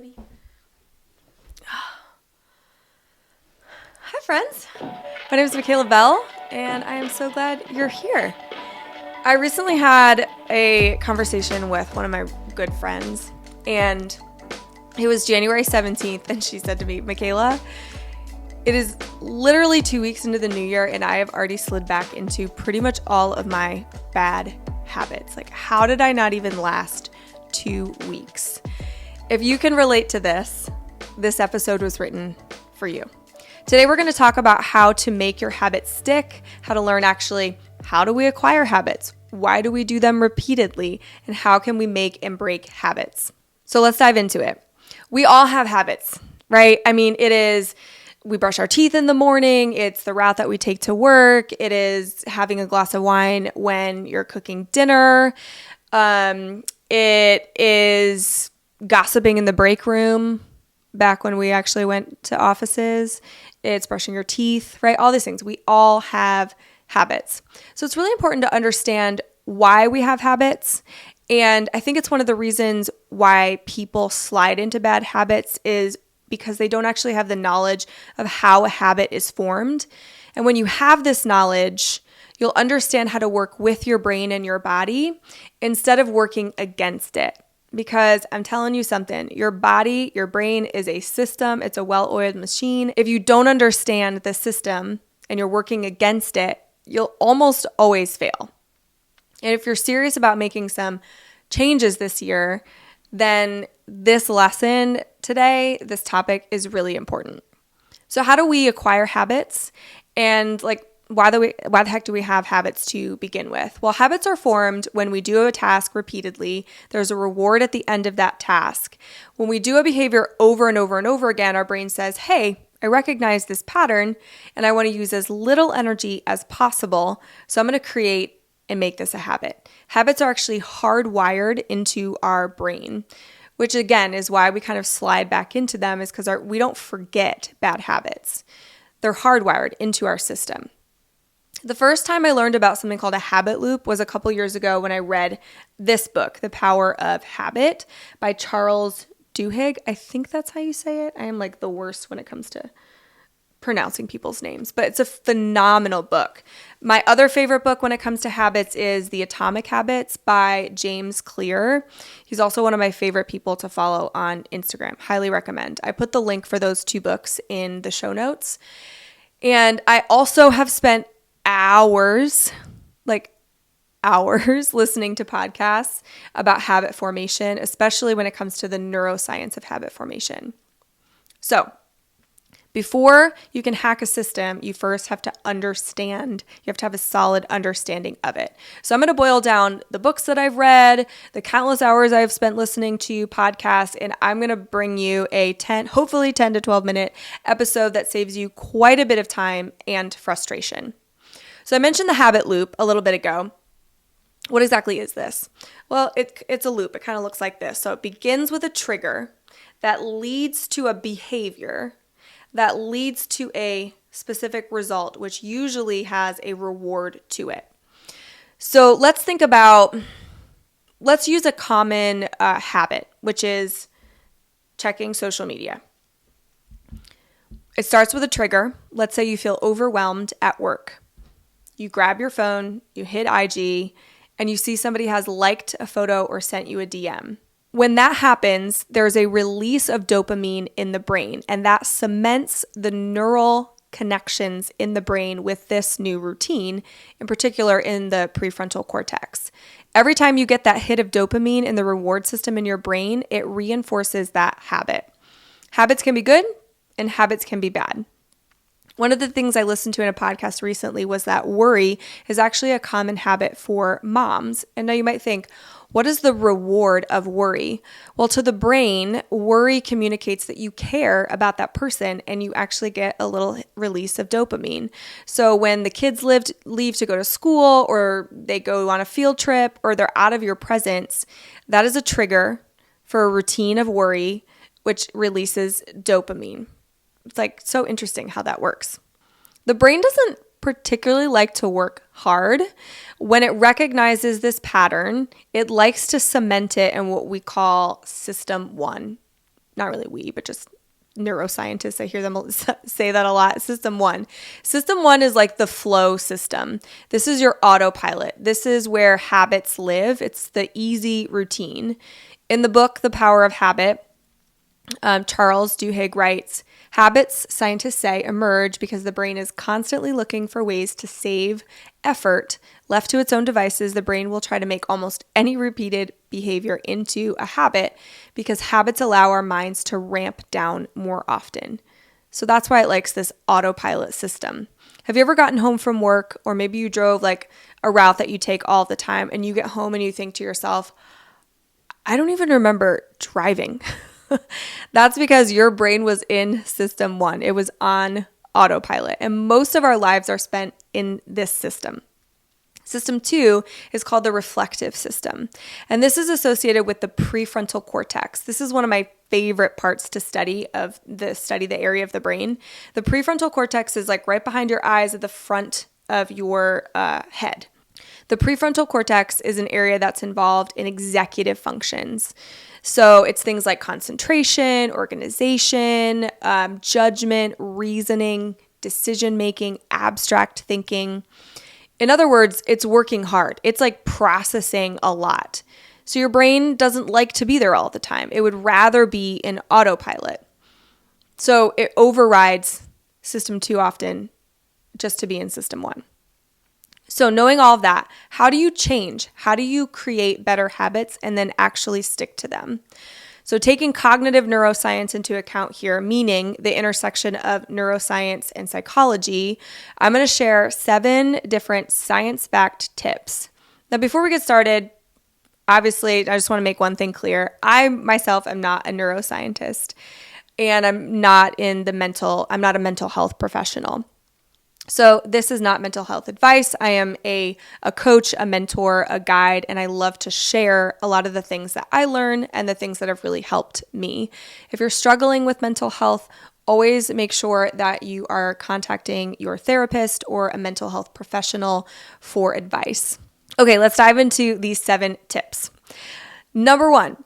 buddy. Hi, friends. My name is Michaela Bell, and I am so glad you're here. I recently had a conversation with one of my good friends, and it was January 17th, and she said to me, Michaela, it is literally 2 weeks into the new year, and I have already slid back into pretty much all of my bad habits. Like, how did I not even last 2 weeks? If you can relate to this episode was written for you. Today, we're going to talk about how to make your habits stick, how to learn actually how do we acquire habits, why do we do them repeatedly, and how can we make and break habits. So let's dive into it. We all have habits, right? I mean, it is we brush our teeth in the morning, it's the route that we take to work, it is having a glass of wine when you're cooking dinner, it is gossiping in the break room back when we actually went to offices. It's brushing your teeth, right? All these things. We all have habits. So it's really important to understand why we have habits. And I think it's one of the reasons why people slide into bad habits is because they don't actually have the knowledge of how a habit is formed. And when you have this knowledge, you'll understand how to work with your brain and your body instead of working against it. Because I'm telling you something, your body, your brain is a system. It's a well-oiled machine. If you don't understand the system and you're working against it, you'll almost always fail. And if you're serious about making some changes this year, then this lesson today, this topic is really important. So how do we acquire habits? And why the heck do we have habits to begin with? Well, habits are formed when we do a task repeatedly. There's a reward at the end of that task. When we do a behavior over and over and over again, our brain says, hey, I recognize this pattern and I want to use as little energy as possible. So I'm going to create and make this a habit. Habits are actually hardwired into our brain, which again is why we kind of slide back into them, is because we don't forget bad habits. They're hardwired into our system. The first time I learned about something called a habit loop was a couple years ago when I read this book, The Power of Habit by Charles Duhigg. I think that's how you say it. I am like the worst when it comes to pronouncing people's names, but it's a phenomenal book. My other favorite book when it comes to habits is The Atomic Habits by James Clear. He's also one of my favorite people to follow on Instagram. Highly recommend. I put the link for those two books in the show notes. And I also have spent hours listening to podcasts about habit formation, especially when it comes to the neuroscience of habit formation. So before you can hack a system, you first have to understand. You have to have a solid understanding of it. So I'm going to boil down the books that I've read, the countless hours I've spent listening to podcasts, and I'm going to bring you a hopefully 10 to 12 minute episode that saves you quite a bit of time and frustration. So I mentioned the habit loop a little bit ago. What exactly is this? Well, it's a loop. It kind of looks like this. So it begins with a trigger that leads to a behavior that leads to a specific result, which usually has a reward to it. So let's use a common habit, which is checking social media. It starts with a trigger. Let's say you feel overwhelmed at work. You grab your phone, you hit IG, and you see somebody has liked a photo or sent you a DM. When that happens, there's a release of dopamine in the brain, and that cements the neural connections in the brain with this new routine, in particular in the prefrontal cortex. Every time you get that hit of dopamine in the reward system in your brain, it reinforces that habit. Habits can be good and habits can be bad. One of the things I listened to in a podcast recently was that worry is actually a common habit for moms. And now you might think, what is the reward of worry? Well, to the brain, worry communicates that you care about that person and you actually get a little release of dopamine. So when the kids leave to go to school or they go on a field trip or they're out of your presence, that is a trigger for a routine of worry, which releases dopamine. It's like so interesting how that works. The brain doesn't particularly like to work hard. When it recognizes this pattern, it likes to cement it in what we call system 1. not really we, but just neuroscientists, I hear them say that a lot. System one. System one is like the flow system. This is your autopilot. This is where habits live. It's the easy routine. In the book, The Power of Habit, Charles Duhigg writes, habits, scientists say, emerge because the brain is constantly looking for ways to save effort. Left to its own devices, the brain will try to make almost any repeated behavior into a habit because habits allow our minds to ramp down more often. So that's why it likes this autopilot system. Have you ever gotten home from work, or maybe you drove like a route that you take all the time, and you get home and you think to yourself, I don't even remember driving. That's because your brain was in system one. It was on autopilot. And most of our lives are spent in this system. System two is called the reflective system. And this is associated with the prefrontal cortex. This is one of my favorite parts to study the area of the brain. The prefrontal cortex is like right behind your eyes at the front of your head. The prefrontal cortex is an area that's involved in executive functions. So it's things like concentration, organization, judgment, reasoning, decision-making, abstract thinking. In other words, it's working hard. It's like processing a lot. So your brain doesn't like to be there all the time. It would rather be in autopilot. So it overrides system two often just to be in system one. So knowing all of that, how do you change? How do you create better habits and then actually stick to them? So taking cognitive neuroscience into account here, meaning the intersection of neuroscience and psychology, I'm going to share 7 different science-backed tips. Now, before we get started, obviously, I just want to make one thing clear. I myself am not a neuroscientist, and I'm not a mental health professional. So this is not mental health advice. I am a coach, a mentor, a guide, and I love to share a lot of the things that I learn and the things that have really helped me. If you're struggling with mental health, always make sure that you are contacting your therapist or a mental health professional for advice. Okay, let's dive into these 7 tips. Number 1.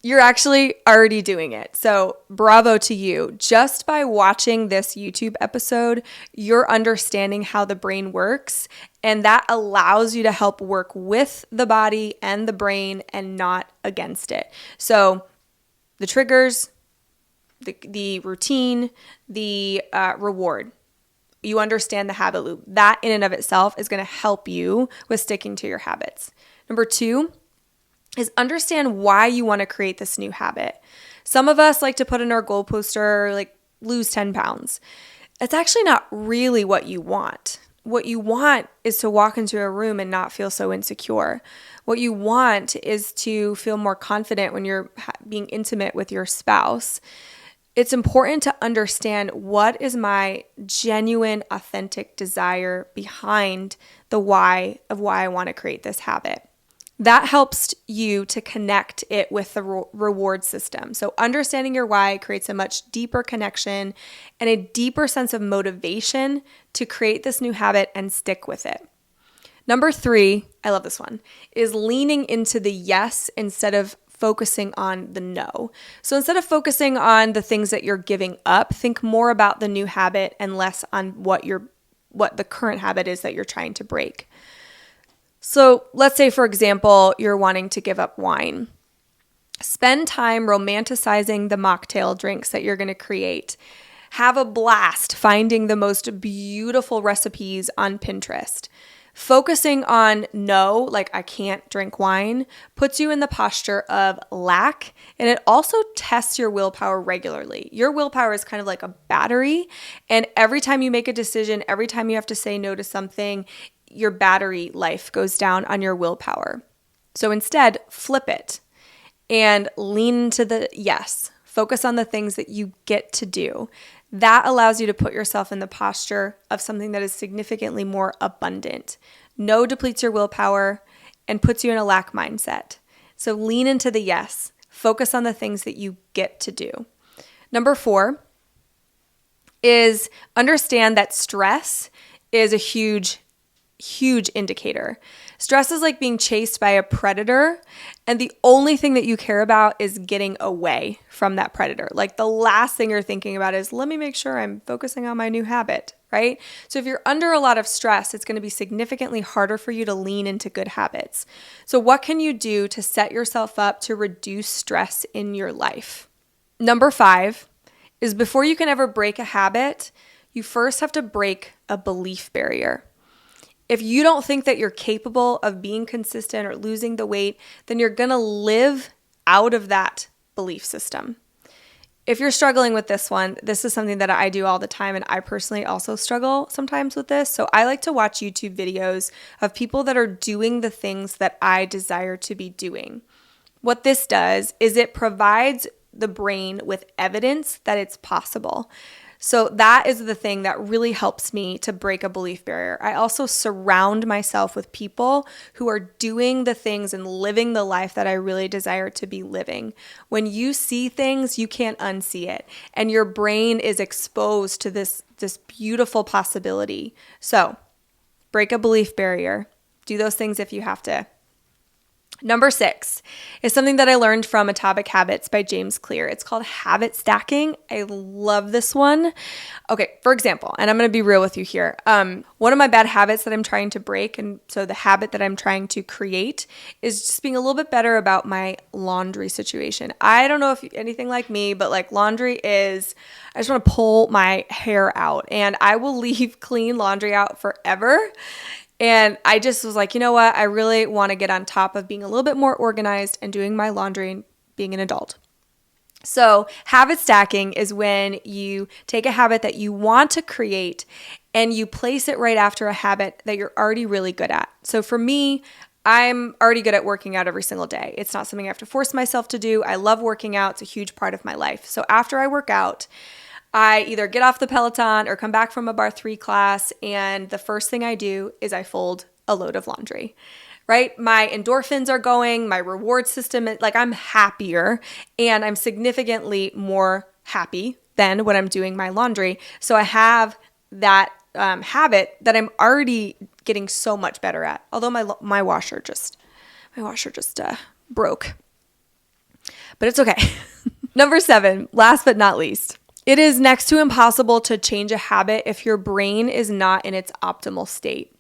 You're actually already doing it. So bravo to you. Just by watching this YouTube episode, you're understanding how the brain works, and that allows you to help work with the body and the brain and not against it. So the triggers, the routine, the reward. You understand the habit loop. That in and of itself is going to help you with sticking to your habits. Number 2 is understand why you want to create this new habit. Some of us like to put in our goal poster, like lose 10 pounds. It's actually not really what you want. What you want is to walk into a room and not feel so insecure. What you want is to feel more confident when you're being intimate with your spouse. It's important to understand what is my genuine, authentic desire behind the why of why I want to create this habit. That helps you to connect it with the reward system. So understanding your why creates a much deeper connection and a deeper sense of motivation to create this new habit and stick with it. Number 3, I love this one, is leaning into the yes instead of focusing on the no. So instead of focusing on the things that you're giving up, think more about the new habit and less on what the current habit is that you're trying to break. So let's say, for example, you're wanting to give up wine. Spend time romanticizing the mocktail drinks that you're going to create. Have a blast finding the most beautiful recipes on Pinterest. Focusing on no, like I can't drink wine, puts you in the posture of lack, and it also tests your willpower regularly. Your willpower is kind of like a battery, and every time you make a decision, every time you have to say no to something, your battery life goes down on your willpower. So instead, flip it and lean into the yes. Focus on the things that you get to do. That allows you to put yourself in the posture of something that is significantly more abundant. No depletes your willpower and puts you in a lack mindset. So lean into the yes. Focus on the things that you get to do. Number 4 is understand that stress is a huge huge indicator. Stress is like being chased by a predator, and the only thing that you care about is getting away from that predator. Like the last thing you're thinking about is, let me make sure I'm focusing on my new habit, right? So if you're under a lot of stress, it's going to be significantly harder for you to lean into good habits. So what can you do to set yourself up to reduce stress in your life? Number 5 is, before you can ever break a habit, you first have to break a belief barrier. If you don't think that you're capable of being consistent or losing the weight, then you're going to live out of that belief system. If you're struggling with this one, this is something that I do all the time, and I personally also struggle sometimes with this. So I like to watch YouTube videos of people that are doing the things that I desire to be doing. What this does is it provides the brain with evidence that it's possible. So that is the thing that really helps me to break a belief barrier. I also surround myself with people who are doing the things and living the life that I really desire to be living. When you see things, you can't unsee it, and your brain is exposed to this beautiful possibility. So break a belief barrier. Do those things if you have to. Number 6 is something that I learned from Atomic Habits by James Clear. It's called habit stacking. I love this one. Okay, for example, and I'm going to be real with you here. One of my bad habits that I'm trying to break, and so the habit that I'm trying to create, is just being a little bit better about my laundry situation. I don't know if anything like me, but like laundry is, I just want to pull my hair out, and I will leave clean laundry out forever. And I just was like, you know what? I really want to get on top of being a little bit more organized and doing my laundry and being an adult. So habit stacking is when you take a habit that you want to create and you place it right after a habit that you're already really good at. So for me, I'm already good at working out every single day. It's not something I have to force myself to do. I love working out. It's a huge part of my life. So after I work out, I either get off the Peloton or come back from a Bar 3 class, and the first thing I do is I fold a load of laundry, right? My endorphins are going, my reward system, like I'm happier, and I'm significantly more happy than when I'm doing my laundry. So I have that habit that I'm already getting so much better at. Although my washer just broke, but it's okay. Number 7, last but not least. It is next to impossible to change a habit if your brain is not in its optimal state.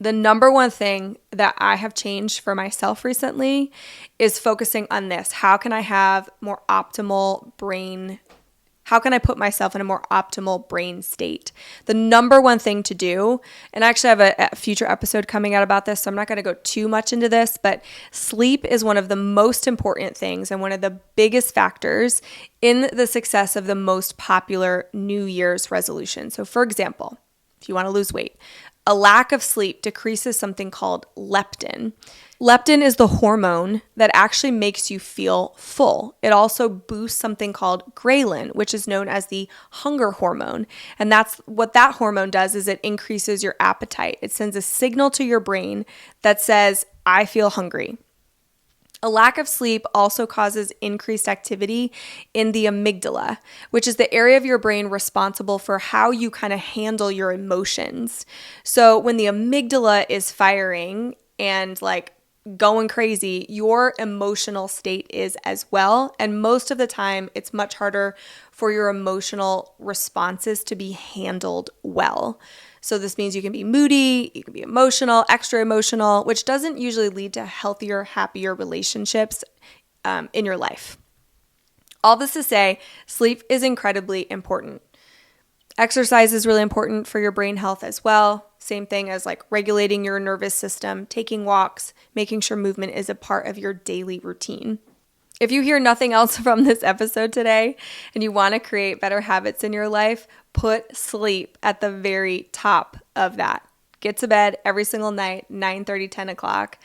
The number one thing that I have changed for myself recently is focusing on this. How can I have more optimal brain? How can I put myself in a more optimal brain state? The number one thing to do, and I actually have a future episode coming out about this, so I'm not going to go too much into this, but sleep is one of the most important things and one of the biggest factors in the success of the most popular New Year's resolution. So for example, if you want to lose weight, a lack of sleep decreases something called leptin. Leptin is the hormone that actually makes you feel full. It also boosts something called ghrelin, which is known as the hunger hormone. And that's what that hormone does, is it increases your appetite. It sends a signal to your brain that says, I feel hungry. A lack of sleep also causes increased activity in the amygdala, which is the area of your brain responsible for how you kind of handle your emotions. So when the amygdala is firing and like going crazy, your emotional state is as well. And most of the time, it's much harder for your emotional responses to be handled well. So this means you can be moody, you can be emotional, extra emotional, which doesn't usually lead to healthier, happier relationships in your life. All this to say, sleep is incredibly important. Exercise is really important for your brain health as well. Same thing as like regulating your nervous system, taking walks, making sure movement is a part of your daily routine. If you hear nothing else from this episode today and you want to create better habits in your life, put sleep at the very top of that. Get to bed every single night, 9:30, 10 o'clock.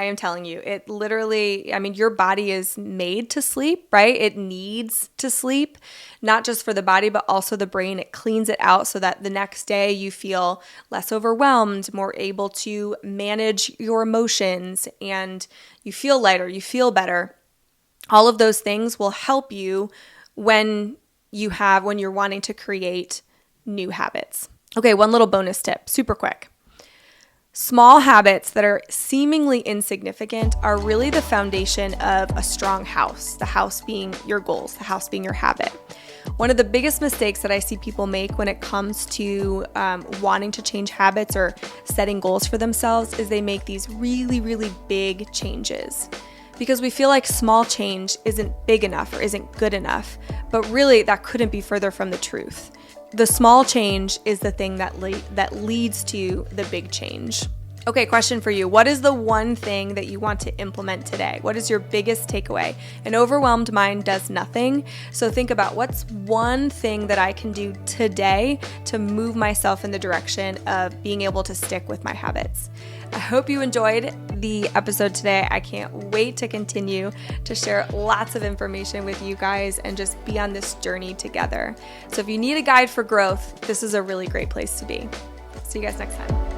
I am telling you, it literally, I mean, your body is made to sleep, right? It needs to sleep, not just for the body, but also the brain. It cleans it out so that the next day you feel less overwhelmed, more able to manage your emotions, and you feel lighter, you feel better. All of those things will help you when you're wanting to create new habits. Okay, one little bonus tip, super quick. Small habits that are seemingly insignificant are really the foundation of a strong house, the house being your goals, the house being your habit. One of the biggest mistakes that I see people make when it comes to wanting to change habits or setting goals for themselves is they make these really, really big changes because we feel like small change isn't big enough or isn't good enough, but really that couldn't be further from the truth. The small change is the thing that leads to the big change. Okay, question for you. What is the one thing that you want to implement today? What is your biggest takeaway? An overwhelmed mind does nothing. So think about what's one thing that I can do today to move myself in the direction of being able to stick with my habits. I hope you enjoyed the episode today. I can't wait to continue to share lots of information with you guys and just be on this journey together. So if you need a guide for growth, this is a really great place to be. See you guys next time.